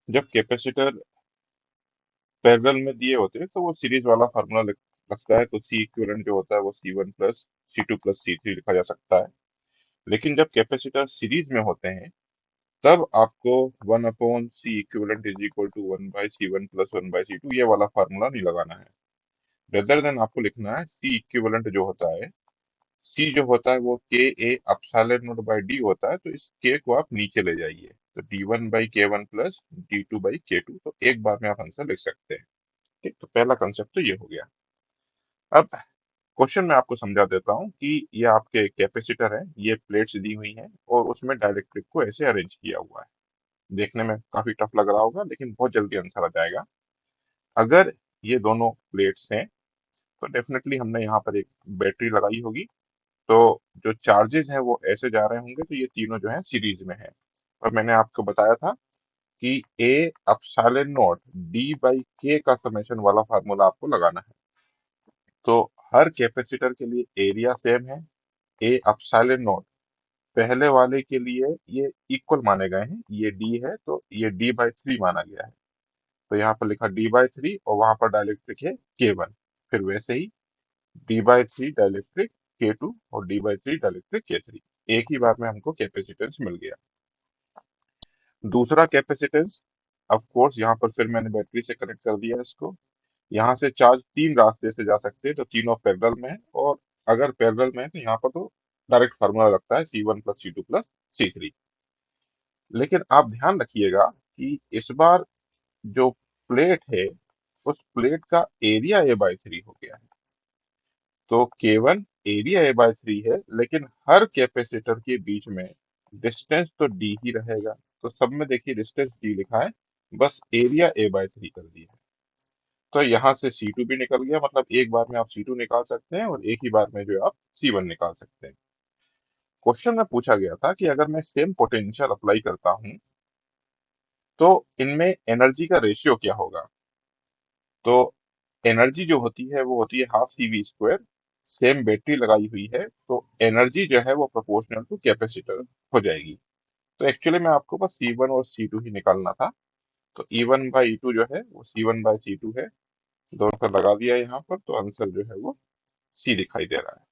जब capacitor parallel में दिए होते हैं तो वो सीरीज वाला फार्मूला लगता है, तो सी इक्विवेलेंट जो होता है वो C1 plus C2 plus C3 लिखा जा सकता है। लेकिन जब कैपेसिटर सीरीज में होते हैं तब आपको 1/C equivalent is equal to 1/C1 plus 1/C2 ये वाला फार्मूला नहीं लगाना है। रेदर देन आपको लिखना है सी इक्विवेलेंट जो होता है, सी जो होता है वो के ए अपसाइलन नॉट बाई डी होता है, तो इस के को आप नीचे ले जाइए, तो D1/K1 प्लस D2/K2, तो एक बार में आप आंसर लिख सकते हैं। ठीक, तो पहला कंसेप्ट तो ये हो गया। अब क्वेश्चन में आपको समझा देता हूँ कि ये आपके कैपेसिटर है, ये प्लेट्स दी हुई हैं और उसमें डाइलेक्ट्रिक को ऐसे अरेंज किया हुआ है। देखने में काफी टफ लग रहा होगा लेकिन बहुत जल्दी आंसर आ जाएगा। अगर ये दोनों प्लेट्स हैं तो डेफिनेटली हमने यहाँ पर एक बैटरी लगाई होगी, तो जो चार्जेस हैं वो ऐसे जा रहे होंगे, तो ये तीनों जो है सीरीज में है। और मैंने आपको बताया था कि ए अपसाइलन नॉट D/K का समेशन वाला फार्मूला आपको लगाना है। तो हर कैपेसिटर के लिए एरिया सेम है, ए अपसाइलन नॉट पहले वाले के लिए ये इक्वल माने गए हैं, ये डी है तो ये D/3 माना गया है, तो यहाँ पर लिखा D/3 और वहां पर डाइलेक्ट्रिक है K1। फिर वैसे ही D/3 डाइलेक्ट्रिक K2 और D/3 डाइलेक्ट्रिक K3, एक ही बार में हमको कैपेसिटेंस मिल गया। दूसरा कैपेसिटेंस, ऑफ कोर्स यहाँ पर फिर मैंने बैटरी से कनेक्ट कर दिया इसको। यहाँ से चार्ज तीन रास्ते से जा सकते हैं, तो तीनों पैरेलल में है, और अगर पैरेलल में है तो यहाँ पर तो डायरेक्ट फार्मूला लगता है C1 plus C2 plus C3। लेकिन आप ध्यान रखिएगा कि इस बार जो प्लेट है उस प्लेट का एरिया A/3 हो गया है। तो K1 एरिया A/3 है, लेकिन हर कैपेसिटर के बीच में डिस्टेंस तो D ही रहेगा। तो सब में देखिए डिस्टेंस D लिखा है, बस एरिया A/3 कर दिया है। तो यहाँ से C2 भी निकल गया, मतलब एक बार में आप C2 निकाल सकते हैं और एक ही बार में जो है आप C1 निकाल सकते हैं। क्वेश्चन में पूछा गया था कि अगर मैं सेम पोटेंशियल अप्लाई करता हूं तो इनमें एनर्जी का रेशियो क्या होगा। तो एनर्जी जो होती है वो होती है हाफ CV²। सेम बैटरी लगाई हुई है तो एनर्जी जो है वो प्रोपोर्शनल टू कैपेसिटर हो जाएगी। तो एक्चुअली में आपको बस C1 और C2 ही निकालना था। तो E1/E2 जो है वो C1/C2 है, दोनों का लगा दिया यहाँ पर, तो आंसर जो है वो सी दिखाई दे रहा है।